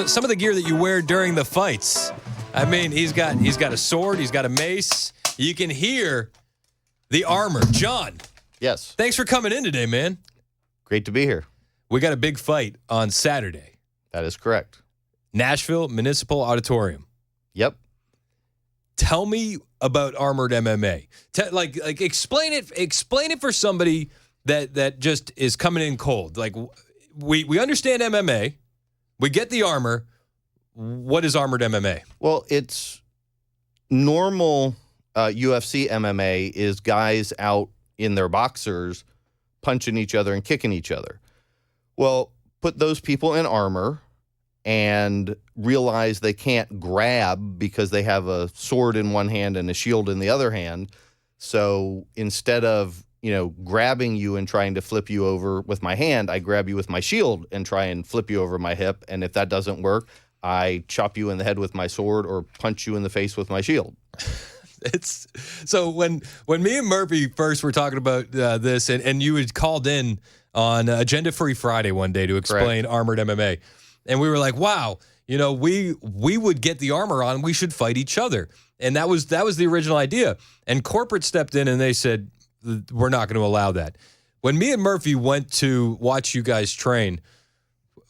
some of the gear that you wear during the fights. I mean, he's got a sword, he's got a mace. You can hear the armor. John. Yes. Thanks for coming in today, man. Great to be here. We got a big fight on Saturday. That is correct. Nashville Municipal Auditorium. Yep. Tell me about Armored MMA. Explain it for somebody that just is coming in cold. Like, we understand MMA. We get the armor. What is Armored MMA? Well, it's normal UFC MMA is guys out in their boxers punching each other and kicking each other. Well, put those people in armor and realize they can't grab because they have a sword in one hand and a shield in the other hand. So instead of, grabbing you and trying to flip you over with my hand, I grab you with my shield and try and flip you over my hip. And if that doesn't work, I chop you in the head with my sword or punch you in the face with my shield. So when me and Murphy first were talking about this, and you had called in on Agenda Free Friday one day to explain Correct. Armored MMA, and we were like, wow, we would get the armor on, we should fight each other, and that was the original idea. And corporate stepped in and they said, we're not going to allow that. When me and Murphy went to watch you guys train,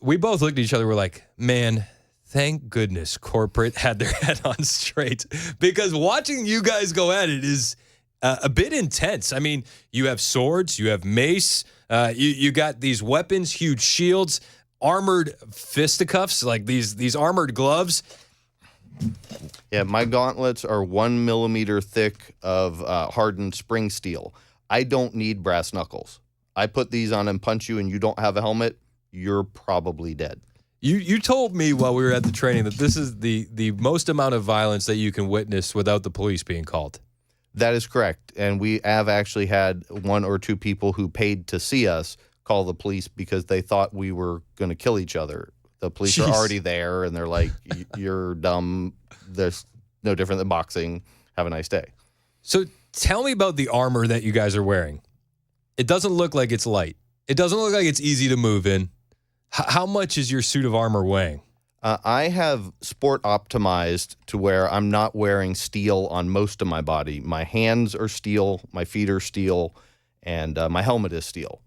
we both looked at each other. We're like, man, thank goodness corporate had their head on straight, because watching you guys go at it is a bit intense. I mean, you have swords, you have mace, you got these weapons, huge shields, armored fisticuffs, like these armored gloves. Yeah, my gauntlets are 1 millimeter thick of hardened spring steel. I don't need brass knuckles. I put these on and punch you and you don't have a helmet, you're probably dead. You told me while we were at the training that this is the most amount of violence that you can witness without the police being called. That is correct. And we have actually had 1 or 2 people who paid to see us call the police because they thought we were going to kill each other. The police are already there, and they're like, you're dumb. There's no different than boxing. Have a nice day. So tell me about the armor that you guys are wearing. It doesn't look like it's light. It doesn't look like it's easy to move in. How much is your suit of armor weighing? I have sport optimized to where I'm not wearing steel on most of my body. My hands are steel, my feet are steel, and my helmet is steel.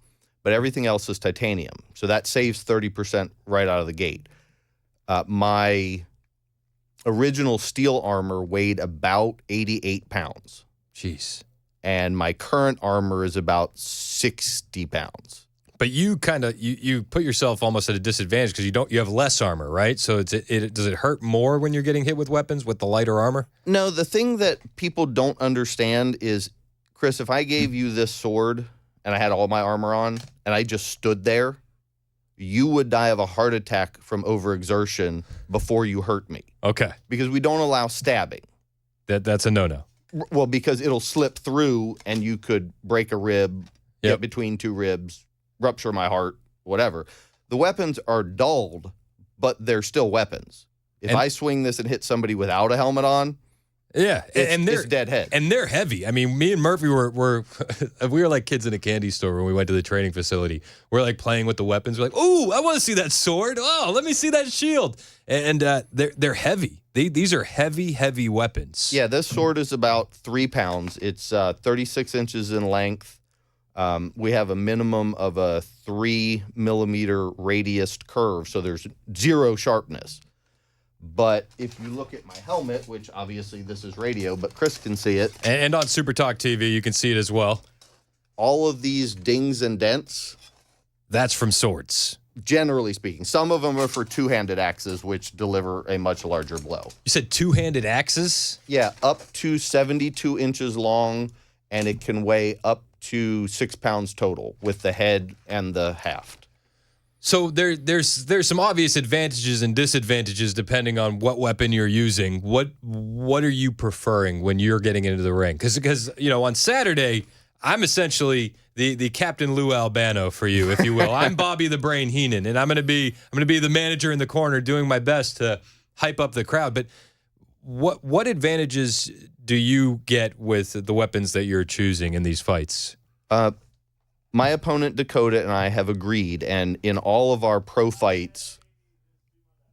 But everything else is titanium. So that saves 30% right out of the gate. My original steel armor weighed about 88 pounds. Jeez. And my current armor is about 60 pounds. But you kind of you put yourself almost at a disadvantage because you have less armor, right? So does it hurt more when you're getting hit with weapons with the lighter armor? No, the thing that people don't understand is, Chris, if I gave you this sword and I had all my armor on and I just stood there, you would die of a heart attack from overexertion before you hurt me. Okay. Because we don't allow stabbing. That's a no-no. Well, because it'll slip through and you could break a rib, get between 2 ribs, rupture my heart, whatever. The weapons are dulled, but they're still weapons. If I swing this and hit somebody without a helmet on, it's dead head. And they're heavy. I mean, me and Murphy were we were like kids in a candy store when we went to the training facility. We're like playing with the weapons. We're like, ooh, I want to see that sword. Oh, let me see that shield. And they're heavy. These are heavy weapons. Yeah, this sword is about 3 pounds. It's 36 inches in length. We have a minimum of a 3 millimeter radius curve, so there's 0 sharpness. But if you look at my helmet, which obviously this is radio, but Chris can see it. And on Super Talk TV, you can see it as well. All of these dings and dents. That's from swords. Generally speaking. Some of them are for two-handed axes, which deliver a much larger blow. You said two-handed axes? Yeah, up to 72 inches long, and it can weigh up to 6 pounds total with the head and the haft. So there's some obvious advantages and disadvantages depending on what weapon you're using. What are you preferring when you're getting into the ring? Because on Saturday I'm essentially the Captain Lou Albano for you, if you will. I'm Bobby the Brain Heenan, and I'm gonna be the manager in the corner doing my best to hype up the crowd. But what advantages do you get with the weapons that you're choosing in these fights? My opponent, Dakota, and I have agreed, and in all of our pro fights,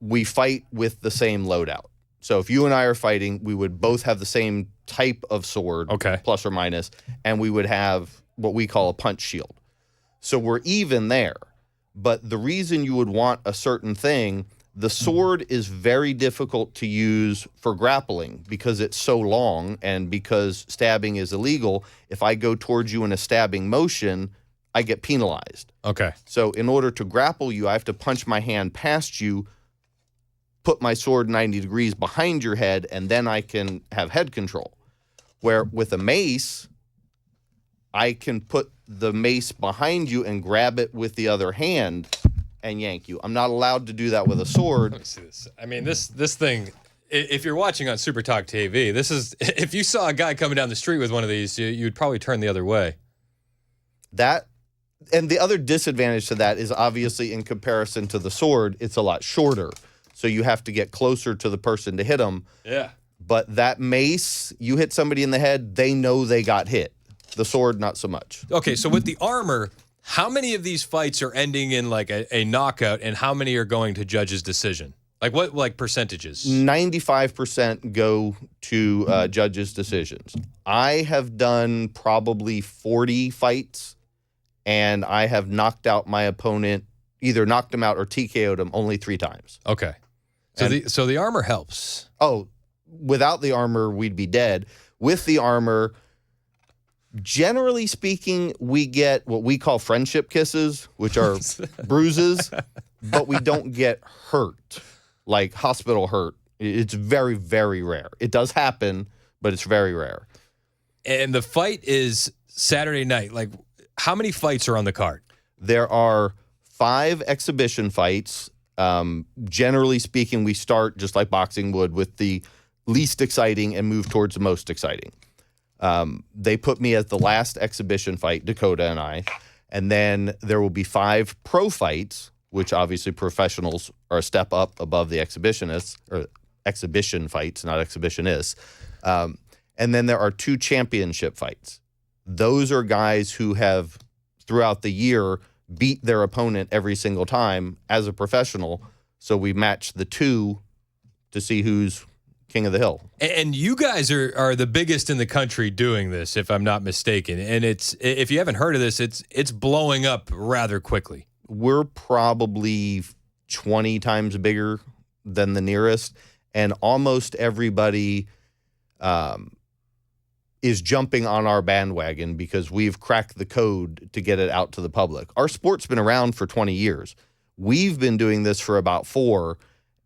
we fight with the same loadout. So if you and I are fighting, we would both have the same type of sword, Okay. plus or minus, and we would have what we call a punch shield. So we're even there. But the reason you would want a certain thing, the sword is very difficult to use for grappling because it's so long and because stabbing is illegal. If I go towards you in a stabbing motion, I get penalized. Okay. So in order to grapple you, I have to punch my hand past you, put my sword 90 degrees behind your head, and then I can have head control. Where with a mace, I can put the mace behind you and grab it with the other hand and yank you. I'm not allowed to do that with a sword. Let me see this. I mean, this thing, if you're watching on Super Talk TV, this is, if you saw a guy coming down the street with one of these, you'd probably turn the other way. That, and the other disadvantage to that is obviously in comparison to the sword, it's a lot shorter. So you have to get closer to the person to hit them. Yeah. But that mace, you hit somebody in the head, they know they got hit. The sword, not so much. Okay, so with the armor, how many of these fights are ending in like a knockout, and how many are going to judge's decision? Like what, like percentages? 95% go to judges' decisions. I have done probably 40 fights, and I have knocked out my opponent, either knocked him out or TKO'd him only 3 times. Okay. So the armor helps. Oh, without the armor, we'd be dead. With the armor, generally speaking, we get what we call friendship kisses, which are bruises, but we don't get hurt, like hospital hurt. It's very, very rare. It does happen, but it's very rare. And the fight is Saturday night. Like, how many fights are on the card? There are 5 exhibition fights. Generally speaking, we start just like boxing would with the least exciting and move towards the most exciting. They put me as the last exhibition fight, Dakota and I, and then there will be 5 pro fights, which obviously professionals are a step up above the exhibitionists, or exhibition fights, not exhibitionists. And then there are 2 championship fights. Those are guys who have, throughout the year, beat their opponent every single time as a professional. So we match the 2 to see who's king of the hill. And you guys are the biggest in the country doing this, if I'm not mistaken. And it's, if you haven't heard of this, it's blowing up rather quickly. We're probably 20 times bigger than the nearest, and almost everybody is jumping on our bandwagon because we've cracked the code to get it out to the public. Our sport's been around for 20 years. We've been doing this for about 4,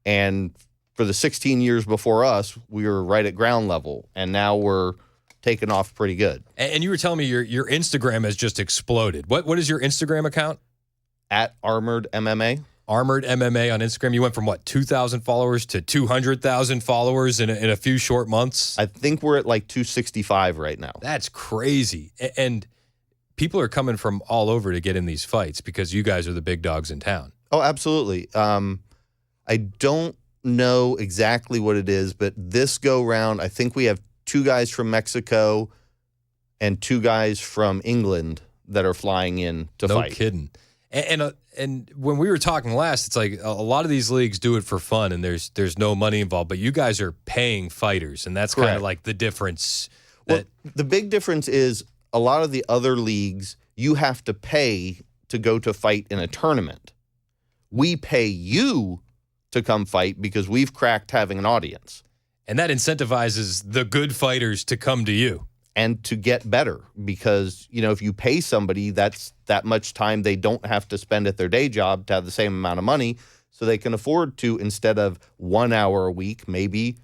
and for the 16 years before us, we were right at ground level, and now we're taking off pretty good. And you were telling me your Instagram has just exploded. What is your Instagram account? At Armored MMA. Armored MMA on Instagram. You went from what, 2,000 followers to 200,000 followers in a few short months? I think we're at like 265 right now. That's crazy. And people are coming from all over to get in these fights because you guys are the big dogs in town. Oh, absolutely. I don't know exactly what it is, but this go round, I think we have 2 guys from Mexico and 2 guys from England that are flying in to fight. No kidding. And when we were talking last, it's like a lot of these leagues do it for fun, and there's no money involved. But you guys are paying fighters, and that's kind of like the difference. Well, the big difference is a lot of the other leagues, you have to pay to go to fight in a tournament. We pay you to come fight because we've cracked having an audience. And that incentivizes the good fighters to come to you. And to get better, because, you know, if you pay somebody, that's that much time they don't have to spend at their day job to have the same amount of money, so they can afford to, instead of 1 hour a week, maybe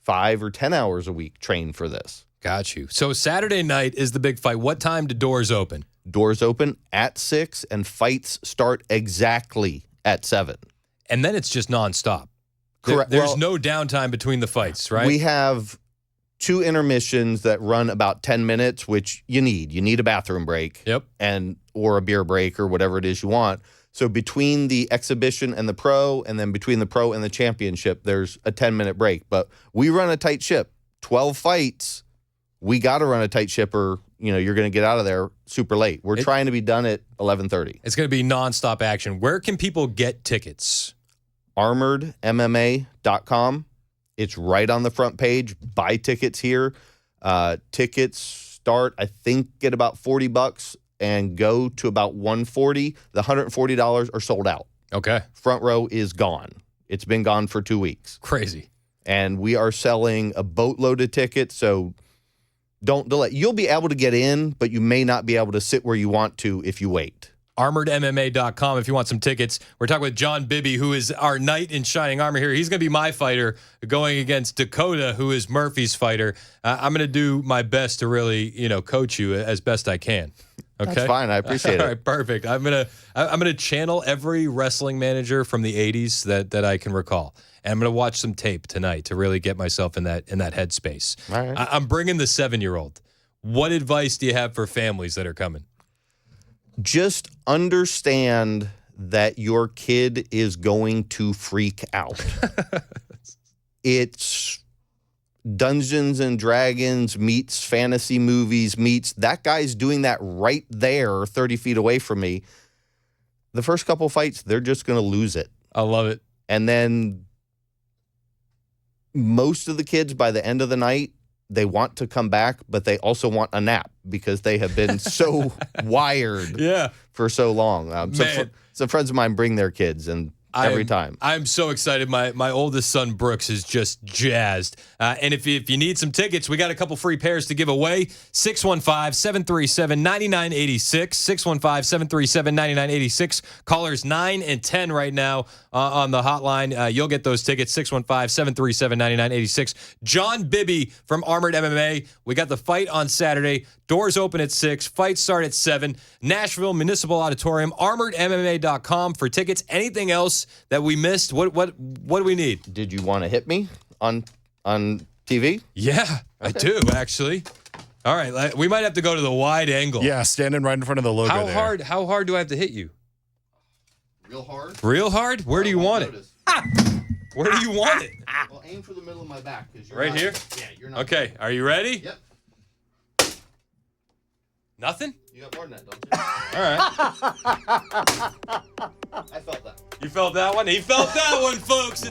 5 or 10 hours a week train for this. Got you. So Saturday night is the big fight. What time do doors open? Doors open at 6, and fights start exactly at 7. And then it's just nonstop. Correct. There's no downtime between the fights, right? We have 2 intermissions that run about 10 minutes, which you need. You need a bathroom break. Yep. Or a beer break or whatever it is you want. So between the exhibition and the pro, and then between the pro and the championship, there's a 10-minute break. But we run a tight ship. 12 fights, we got to run a tight ship, or you're going to get out of there super late. We're trying to be done at 11:30. It's going to be nonstop action. Where can people get tickets? ARMOREDMMA.com. It's right on the front page. Buy tickets here. Tickets start, I think, at about $40 and go to about $140. The $140 are sold out. Okay. Front row is gone. It's been gone for 2 weeks. Crazy. And we are selling a boatload of tickets, so don't delay. You'll be able to get in, but you may not be able to sit where you want to if you wait. ARMOREDMMA.com if you want some tickets. We're talking with John Bibby, who is our knight in shining armor here. He's going to be my fighter going against Dakota, who is Murphy's fighter. I'm going to do my best to really, coach you as best I can. Okay, That's fine. I appreciate it. All right, perfect. I'm gonna channel every wrestling manager from the '80s that I can recall, and I'm gonna watch some tape tonight to really get myself in that headspace. All right. I'm bringing the 7-year-old. What advice do you have for families that are coming? Just understand that your kid is going to freak out. It's Dungeons and Dragons meets fantasy movies meets that guy's doing that right there 30 feet away from me. The first couple fights, they're just going to lose it. I love it. And then most of the kids by the end of the night, they want to come back, but they also want a nap because they have been so wired for so long. Some friends of mine bring their kids, and every time. I'm so excited. My oldest son, Brooks, is just jazzed. And if you need some tickets, we got a couple free pairs to give away. 615-737-9986. 615-737-9986. Callers 9 and 10 right now on the hotline. You'll get those tickets. 615-737-9986. John Bibby from Armored MMA. We got the fight on Saturday. Doors open at 6. Fights start at 7. Nashville Municipal Auditorium. ARMOREDMMA.com for tickets. Anything else that we missed? What do we need? Did you want to hit me on TV? Yeah, okay. I do, actually. All right, we might have to go to the wide angle. Yeah, standing right in front of the logo there. How hard do I have to hit you? Real hard. Real hard? Where do you want it? Where do you want it? Well, aim for the middle of my back. Right here? Yeah, you're not. Okay, are you ready? Yep. Nothing? You got more than that, don't All right. you? I felt that. You felt that one? He felt that one, folks.